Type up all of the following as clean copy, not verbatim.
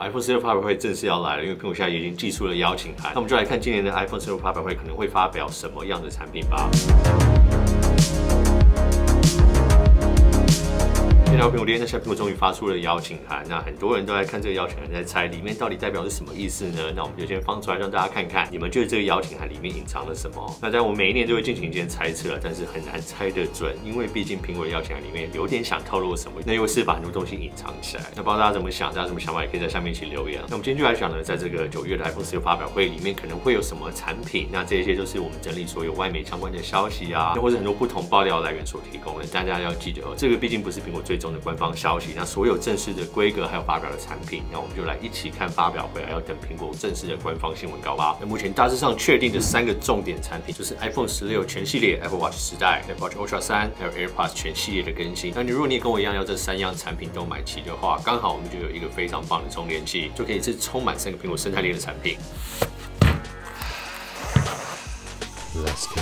iPhone 16发表会正式要来了，因为苹果现在已经寄出了邀请函。那我们就来看今年的 iPhone 16发表会可能会发表什么样的产品吧。电脑苹果店，那现在苹果终于发出了邀请函，那很多人都在看这个邀请函，在猜里面到底代表是什么意思呢？那我们就先放出来让大家看看，你们觉得这个邀请函里面隐藏了什么？那在我们每一年都会进行一件猜测，但是很难猜得准，因为毕竟苹果的邀请函里面有点想透露什么，那又是把很多东西隐藏起来。那不知道大家怎么想，大家什么想法也可以在下面一起留言。那我们今天就来讲呢，在这个9月的 iPhone 16发表会里面可能会有什么产品？那这些都是我们整理所有外媒相关的消息啊，或者很多不同爆料来源所提供的。大家要记得，这个毕竟不是苹果最终的官方消息。那所有正式的规格还有发表的产品，那我们就来一起看发表会，还要等苹果正式的官方新闻稿吧。那目前大致上确定的3个重点产品，就是 iPhone 16全系列、Apple Watch 10代、Apple Watch Ultra 3，还有 AirPods 全系列的更新。那如果你也跟我一样要这3样产品都买齐的话，刚好我们就有一个非常棒的充电器，就可以是充满3个苹果生态链的产品。Let's go。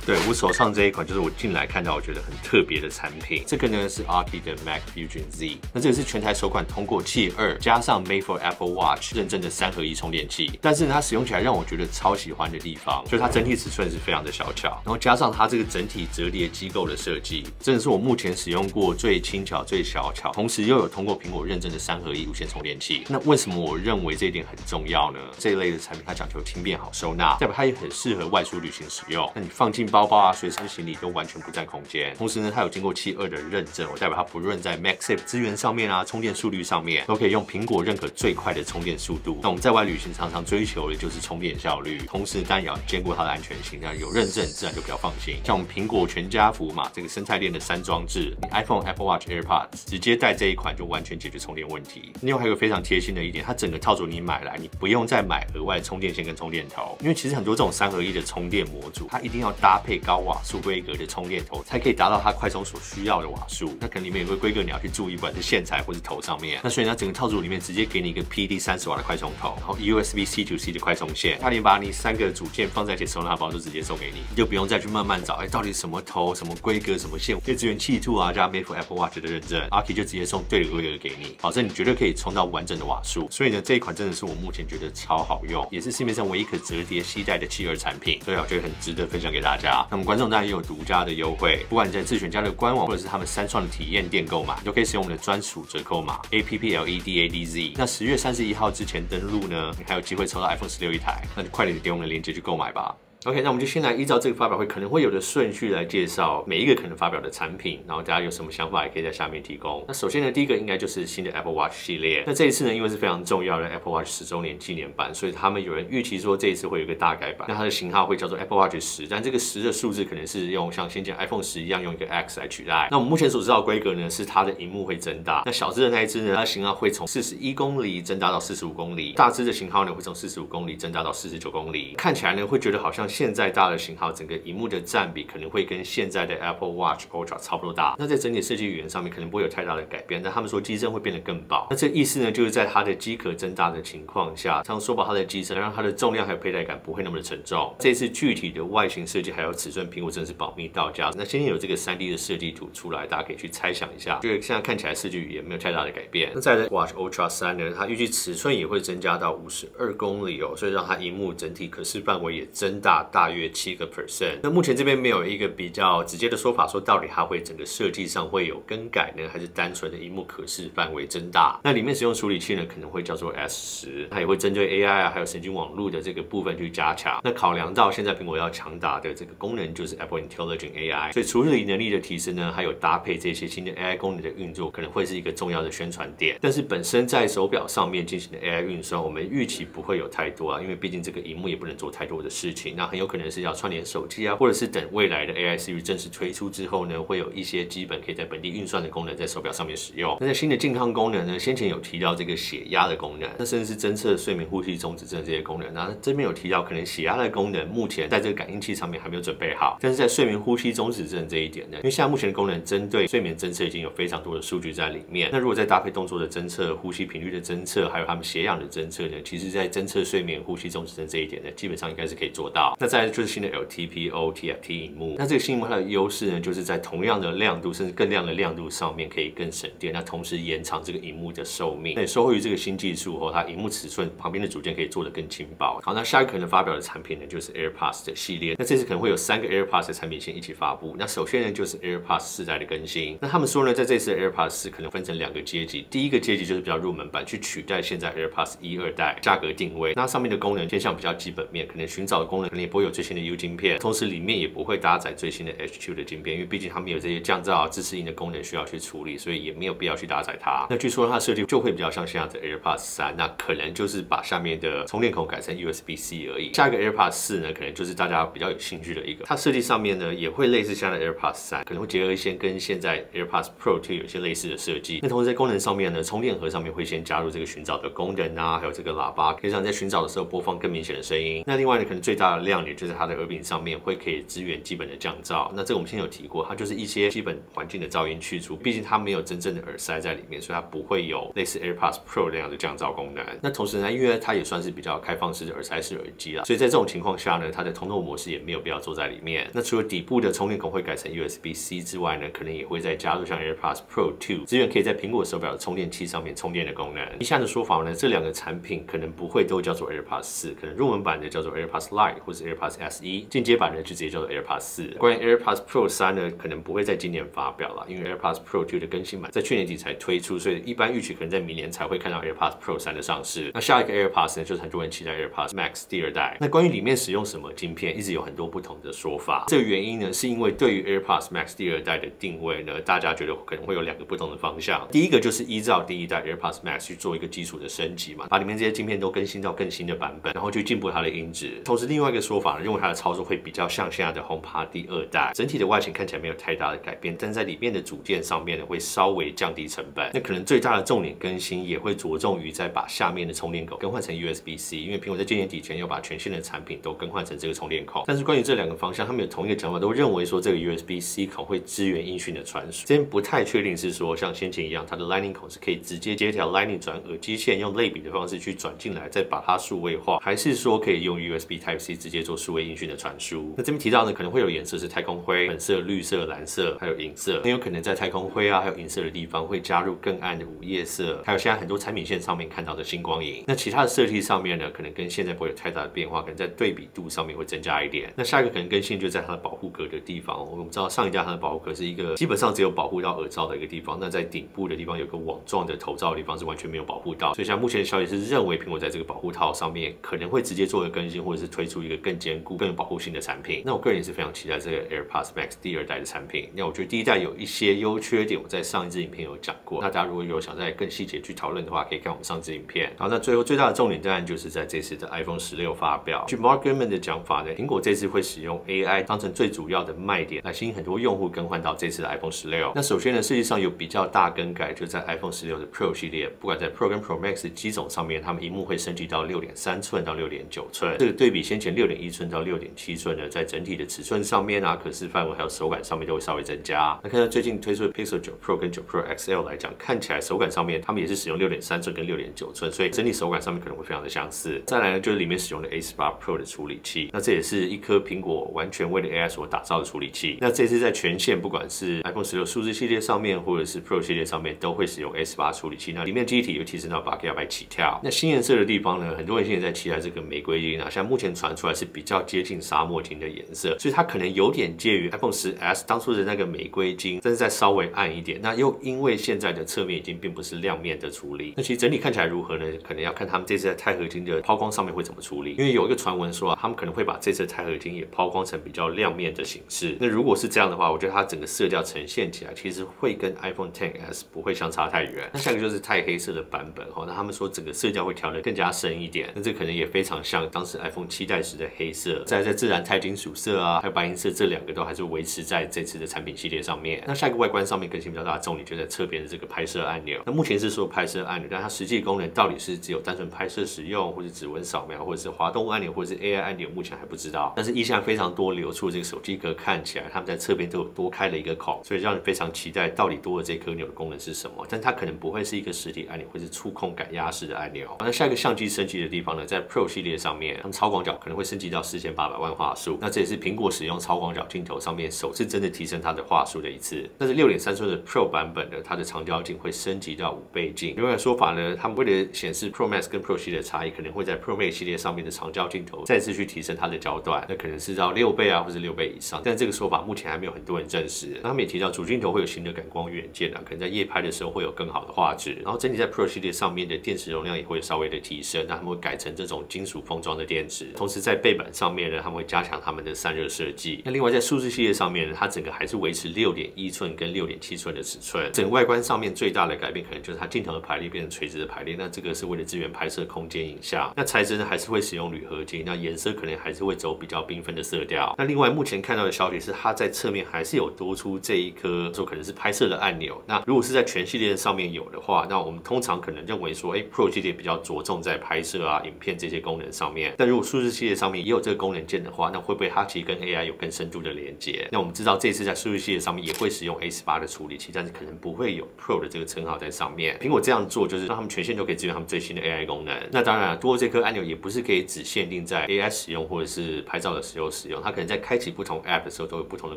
对，我手上这一款就是我进来看到我觉得很特别的产品，这个呢是 ARKi 的 Mac Fusion Z， 那这个是全台首款通过Qi 2加上 Made for Apple Watch 认证的3合1充电器，但是呢它使用起来让我觉得超喜欢的地方，就是它整体尺寸是非常的小巧，然后加上它这个整体折叠机构的设计，真的是我目前使用过最轻巧、最小巧，同时又有通过苹果认证的3合1无线充电器。那为什么我认为这一点很重要呢？这一类的产品它讲求轻便好收纳，代表它也很适合外出旅行使用。那你放进包包啊、随身行李都完全不占空间。同时呢，它有经过Qi 2的认证，代表它不论在 MagSafe 资源上面啊、充电速率上面，都可以用苹果认可最快的充电速度。那我们在外旅行常常追求的就是充电效率，同时当然也要兼顾它的安全性。那有认证自然就比较放心。像我们苹果全家福嘛，这个生态链的3装置，你 iPhone、Apple Watch、AirPods 直接带这一款就完全解决充电问题。另外还有非常贴心的一点，它整个套组你买来，你不用再买额外充电线跟充电头，因为其实很多这种3合1的充电模组，它一定要搭配高瓦数规格的充电头，才可以达到它快充所需要的瓦数。那可能里面有个规格你要去注意，不管是线材或是头上面。那所以呢，整个套组里面直接给你一个 PD 30瓦的快充头，然后 USB C to C 的快充线，它连把你3个组件放在一起收纳包都直接送给你，你就不用再去慢慢找，到底什么头、什么规格、什么线，可以支援Qi 2啊加 Made for Apple Watch 的认证 ，ARKi 就直接送对的规格给你，保证你绝对可以充到完整的瓦数。所以呢，这一款真的是我目前觉得超好用，也是市面上唯一可折叠携带的Qi 2产品，所以我觉得很值得分享给大家。那么观众当然也有独家的优惠，不管你在智选家的官网或者是他们3创的体验店购买，你都可以使用我们的专属折扣码 APPLEDADZ。那10月31号之前登录呢，你还有机会抽到 iPhone 16一台，那就快点点我们的链接去购买吧。OK， 那我们就先来依照这个发表会可能会有的顺序来介绍每一个可能发表的产品，然后大家有什么想法也可以在下面提供。那首先呢，第一个应该就是新的 Apple Watch 系列。那这一次呢，因为是非常重要的 Apple Watch 10周年纪念版，所以他们有人预期说这一次会有一个大改版。那它的型号会叫做 Apple Watch 10，但这个10的数字可能是用像先前 iPhone 10一样用一个 X 来取代。那我们目前所知道的规格呢，是它的萤幕会增大。那小只的那一只呢，它的型号会从41公里增大到45公里；大只的型号呢，会从45公里增大到49公里。看起来呢，会觉得好像现在大的型号整个萤幕的占比可能会跟现在的 Apple Watch Ultra 差不多大。那在整体设计语言上面可能不会有太大的改变，但他们说机身会变得更薄。那这意思呢，就是在它的机壳增大的情况下，像缩薄它的机身，让它的重量还有佩戴感不会那么的沉重。这次具体的外形设计还有尺寸，苹果真的是保密到家。那先前有这个3D 的设计图出来，大家可以去猜想一下。就是现在看起来设计语言没有太大的改变。那再来 Watch Ultra 3呢，它预计尺寸也会增加到52公里哦，所以让它萤幕整体可视范围也增大大约7%。那目前这边没有一个比较直接的说法，说到底它会整个设计上会有更改呢，还是单纯的萤幕可视范围增大？那里面使用处理器呢，可能会叫做 S10，它也会针对 AI 啊，还有神经网络的这个部分去加强。那考量到现在苹果要强打的这个功能就是 Apple Intelligent AI， 所以处理能力的提升呢，还有搭配这些新的 AI 功能的运作，可能会是一个重要的宣传点。但是本身在手表上面进行的 AI 运算，我们预期不会有太多啊，因为毕竟这个萤幕也不能做太多的事情。那很有可能是要串联手机啊，或者是等未来的 AI Siri 正式推出之后呢，会有一些基本可以在本地运算的功能在手表上面使用。那在新的健康功能呢，先前有提到这个血压的功能，那甚至是侦测睡眠呼吸中止症这些功能。那这边有提到，可能血压的功能目前在这个感应器上面还没有准备好，但是在睡眠呼吸中止症这一点呢，因为现在目前的功能针对睡眠侦测已经有非常多的数据在里面。那如果再搭配动作的侦测、呼吸频率的侦测，还有他们血氧的侦测呢，其实在侦测睡眠呼吸中止症这一点呢，基本上应该是可以做到。那再来就是新的 LTPO TFT 荧幕，那这个新荧幕它的优势呢，就是在同样的亮度甚至更亮的亮度上面可以更省电，那同时延长这个荧幕的寿命。那也受惠于这个新技术后，它荧幕尺寸旁边的组件可以做得更轻薄。好，那下一个可能发表的产品呢，就是 AirPods 的系列。那这次可能会有3个 AirPods 的产品线一起发布。那首先呢，就是 AirPods 4代的更新。那他们说呢，在这次的 AirPods 4可能分成2个阶级，第一个阶级就是比较入门版，去取代现在 AirPods 1、2代，价格定位。那上面的功能偏向比较基本面，可能寻找的功能可能也不会有最新的 U 晶片，同时里面也不会搭载最新的 H2 的晶片，因为毕竟他们有这些降噪、自适应的功能需要去处理，所以也没有必要去搭载它。那据说它的设计就会比较像现在的 AirPods 3，那可能就是把下面的充电口改成 USB-C 而已。下一个 AirPods 4呢，可能就是大家比较有兴趣的一个，它设计上面呢也会类似现在的 AirPods 3，可能会结合一些跟现在 AirPods Pro 2有一些类似的设计。那同时在功能上面呢，充电盒上面会先加入这个寻找的功能啊，还有这个喇叭，可以让你在寻找的时候播放更明显的声音。那另外呢，可能最大的亮点就是它的耳柄上面会可以支援基本的降噪。那这个我们先有提过，它就是一些基本环境的噪音去除，毕竟它没有真正的耳塞在里面，所以它不会有类似 AirPods Pro 那样的降噪功能。那同时呢，因为它也算是比较开放式的耳塞式耳机啦，所以在这种情况下呢，它的通透模式也没有必要做在里面。那除了底部的充电口会改成 USB-C 之外呢，可能也会再加入像 AirPods Pro 2支援可以在苹果手表的充电器上面充电的功能。以下的说法呢，这2个产品可能不会都叫做 AirPods 4，可能入门版的叫做 AirPods Lite 或是 AirPods SE， 进阶版的就直接叫做 AirPods 4。关于 AirPods Pro 3呢，可能不会在今年发表了，因为 AirPods Pro 2的更新版在去年底才推出，所以一般预期可能在明年才会看到 AirPods Pro 3的上市。那下一个 AirPods 呢，就是很多人期待 AirPods Max 第2代。那关于里面使用什么晶片，一直有很多不同的说法。这个原因呢，是因为对于 AirPods Max 第2代的定位呢，大家觉得可能会有2个不同的方向。第一个就是依照第1代 AirPods Max 去做一个基础的升级嘛，把里面这些晶片都更新到更新的版本，然后去进步它的音质。同时，另外一个说法呢，认为它的操作会比较像现在的 HomePod 第2代，整体的外形看起来没有太大的改变，但在里面的组件上面呢，会稍微降低成本。那可能最大的重点更新也会着重于在把下面的充电口更换成 USB-C， 因为苹果在今年底前要把全线的产品都更换成这个充电口。但是关于这2个方向，他们有同一个讲法，都认为说这个 USB-C 口会支援音讯的传输。这边不太确定是说像先前一样，它的 Lightning 口是可以直接接条 Lightning 转耳机线，用类比的方式去转进来，再把它数位化，还是说可以用 USB Type-C 直接做数位音讯的传输。那这边提到呢，可能会有颜色是太空灰、粉色、绿色、蓝色，还有银色。很有可能在太空灰啊，还有银色的地方会加入更暗的午夜色，还有现在很多产品线上面看到的星光银。那其他的设计上面呢，可能跟现在不会有太大的变化，可能在对比度上面会增加一点。那下一个可能更新就在它的保护壳的地方。我们知道上一代它的保护壳是一个基本上只有保护到耳罩的一个地方，那在顶部的地方有个网状的头罩的地方是完全没有保护到。所以像目前的消息是认为苹果在这个保护套上面可能会直接做一个更新，或者是推出一个更坚固、更有保护性的产品。那我个人也是非常期待这个 AirPods Max 第2代的产品。那我觉得第1代有一些优缺点，我在上一支影片有讲过。那大家如果有想再更细节去讨论的话，可以看我们上支影片。好，那最后最大的重点当然就是在这次的 iPhone 16发表。据 Mark Gurman 的讲法呢，苹果这次会使用 AI 当成最主要的卖点，来吸引很多用户更换到这次的 iPhone 16。那首先呢，设计上有比较大更改，就在 iPhone 16的 Pro 系列，不管在 Pro 跟 Pro Max 的机种上面，它们萤幕会升级到6.3寸到6.9寸。这个对比先前6.1寸到6.7寸呢，在整体的尺寸上面啊，可视范围还有手感上面都会稍微增加。那看到最近推出的 Pixel 9 Pro 跟9 Pro XL 来讲，看起来手感上面他们也是使用6.3寸跟6.9寸，所以整体手感上面可能会非常的相似。再来呢，就是里面使用的 A18 Pro 的处理器，那这也是一颗苹果完全为了 AI 所打造的处理器。那这次在全线不管是 iPhone 16数字系列上面，或者是 Pro 系列上面，都会使用 A18 处理器。那里面记忆体又提升到8GB 起跳。那新颜色的地方呢，很多人现在在期待这个玫瑰金啊，像目前传出来是比较接近沙漠金的颜色，所以它可能有点介于 iPhone XS 当初的那个玫瑰金，但是再稍微暗一点。那又因为现在的侧面已经并不是亮面的处理，那其实整体看起来如何呢？可能要看他们这次在钛合金的抛光上面会怎么处理。因为有一个传闻说啊，他们可能会把这次的钛合金也抛光成比较亮面的形式。那如果是这样的话，我觉得它整个色调呈现起来其实会跟 iPhone XS 不会相差太远。那下一个就是钛黑色的版本，那他们说整个色调会调得更加深一点，那这可能也非常像当时 iPhone 7代时的黑黑色，在自然钛金属色啊，还有白银色这2个都还是维持在这次的产品系列上面。那下一个外观上面更新比较大的重点就在侧边的这个拍摄按钮。那目前是说拍摄按钮，但它实际功能到底是只有单纯拍摄使用，或者指纹扫描，或者是滑动按钮，或者是 AI 按钮，目前还不知道。但是意向非常多流出这个手机壳看起来，他们在侧边都有多开了一个孔，所以让人非常期待到底多了这颗钮的功能是什么。但它可能不会是一个实体按钮，会是触控感压式的按钮。那下一个相机升级的地方呢，在 Pro 系列上面，他们超广角可能会升级到4800万画素。那这也是苹果使用超广角镜头上面首次真的提升它的画素的一次。但是6.3寸的 Pro 版本呢，它的长焦镜会升级到5倍镜。另外的说法呢，他们为了显示 Pro Max 跟 Pro 系列的差异，可能会在 Pro Max 系列上面的长焦镜头再次去提升它的焦段，那可能是到6倍啊，或是6倍以上。但这个说法目前还没有很多人证实。那他们也提到主镜头会有新的感光元件啊，可能在夜拍的时候会有更好的画质。然后整体在 Pro 系列上面的电池容量也会稍微的提升，那他们会改成这种金属封装的电池。同时在背板上面呢，他们会加强他们的散热设计。那另外在数字系列上面呢，它整个还是维持6.1寸跟6.7寸的尺寸。整个外观上面最大的改变可能就是它镜头的排列变成垂直的排列，那这个是为了支援拍摄空间影像。那材质呢还是会使用铝合金，那颜色可能还是会走比较缤纷的色调。那另外目前看到的消息是，它在侧面还是有多出这一颗说可能是拍摄的按钮。那如果是在全系列上面有的话，那我们通常可能认为说，Pro 系列比较着重在拍摄啊、影片这些功能上面。但如果数字系列上面也有这个功能键的话，那会不会它其实跟 AI 有更深度的连接？那我们知道这次在数字系列上面也会使用 A18的处理器，但是可能不会有 Pro 的这个称号在上面。苹果这样做就是让他们全线都可以支援他们最新的 AI 功能。那当然，多这颗按钮也不是可以只限定在 AI 使用或者是拍照的时候使用，它可能在开启不同 App 的时候都有不同的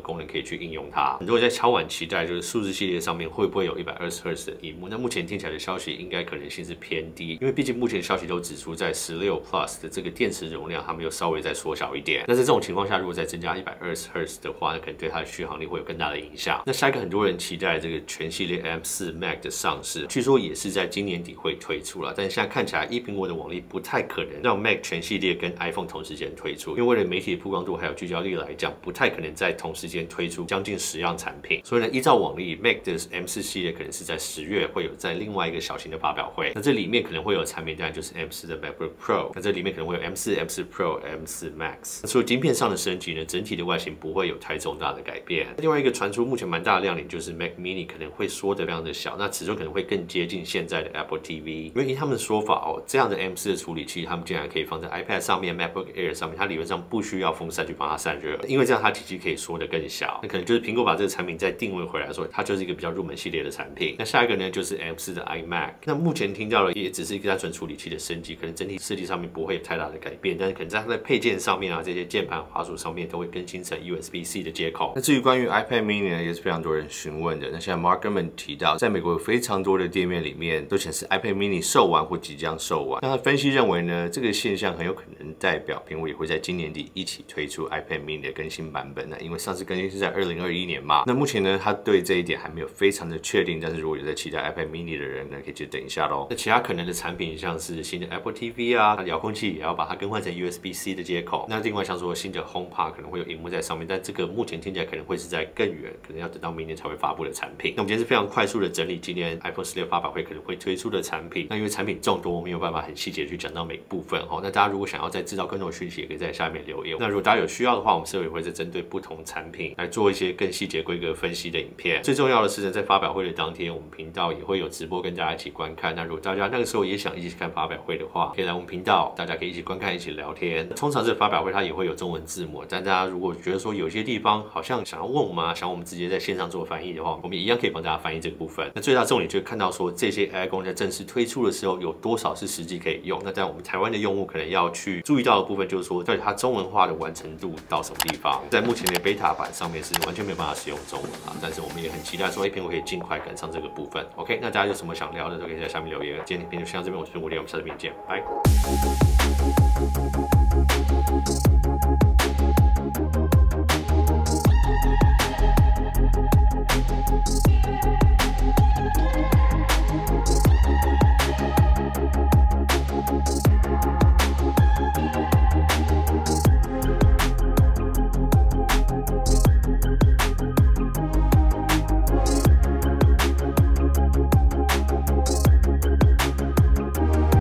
功能可以去应用它。很多人在敲碗期待就是数字系列上面会不会有120Hz 的萤幕？那目前听起来的消息应该可能性是偏低，因为毕竟目前消息都指出在16 Plus 的这个电池容量，他们又稍微再缩小一点。那在这种情况下，如果再增加120Hz 的话，那可能对它的续航力会有更大的影响。那下一个很多人期待这个全系列 M4 Max 的上市，据说也是在今年底会推出了，但是现在看起来以苹果的网力不太可能让 Mac 全系列跟 iPhone 同时间推出，因为为了媒体的曝光度还有聚焦力来讲，不太可能在同时间推出将近10样产品。所以呢，依照往例 ，Mac 的 M4 系列可能是在10月会有在另外一个小型的发表会。那这里面可能会有产品，当然就是 M4 的 MacBook Pro。那这里面可能会有 M4 Pro、M4 Max。除了晶片上的升级呢，整体的外形不会有太重大的改变。另外一个传出目前蛮大的亮点就是 Mac Mini 可能会缩得非常的小，那尺寸可能会更接近现在的 Apple TV。因为依他们的说法哦，这样的 M4 的处理器，他们竟然可以放在 iPad 上面、MacBook Air 上面，它理论上不需要风扇去帮它散热，因为这样它体积可以缩得更小。那可能就是苹果把这个产品再定位回来说，它就是一个比较入门系列的产品。那下一个呢，就是 M4 的 iMac。那目前听到了也只是一个单纯处理器的升级，可能整体设计上面不会有太大的改变，但是可能在它的配件上面啊，这些键盘、滑鼠上面都会更新成 USB-C 的接口。那至于关于 iPad Mini 呢，也是非常多人询问的。那现在 Mark Gurman 提到，在美国有非常多的店面里面都显示 iPad Mini 售完或即将售完。那他分析认为呢，这个现象很有可能代表苹果也会在今年底一起推出 iPad Mini 的更新版本。那因为上次更新是在2021年嘛，那目前呢，他对这一点还没有非常的确定。但是如果有在期待 iPad Mini 的人呢，可以去等一下咯。那其他可能的产品像是新的 Apple TV 啊，它的遥控器也要把它更换成 USB-C 的接口。那另外像说新的 HomePod 可能会有萤幕在上面，但这个目前听起来可能会是在更远，可能要等到明年才会发布的产品。那我们今天是非常快速的整理今年 iPhone 16发表会可能会推出的产品。那因为产品众多，我没有办法很细节去讲到每个部分哦。那大家如果想要再知道更多的讯息，也可以在下面留言。那如果大家有需要的话，我们社委会再针对不同产品来做一些更细节规格分析的影片。最重要的是呢，在发表会的当天，我们频道也会有直播跟大家一起观看。那如果大家那个时候也想一起看发表会的话，可以来我们频道，大家可以一起观看、一起聊天。通常这个发表会它也会有中文字幕，但大家如果觉得说有些地方好像想要问我们啊，想我们直接在线上做翻译的话，我们一样可以帮大家翻译这个部分。那最大重点就是看到说这些 AI 功能在正式推出的时候有多少是实际可以用。那在我们台湾的用户可能要去注意到的部分就是说，到底它中文化的完成度到什么地方。在目前的 beta 版上面是完全没有办法使用中文啊，但是我们也很期待说，苹果可以尽快赶上这个部分。OK， 那大家有什么想聊的都可以在下面留言。今天影片就先到这边，我是吴连，我们下次影片见，拜。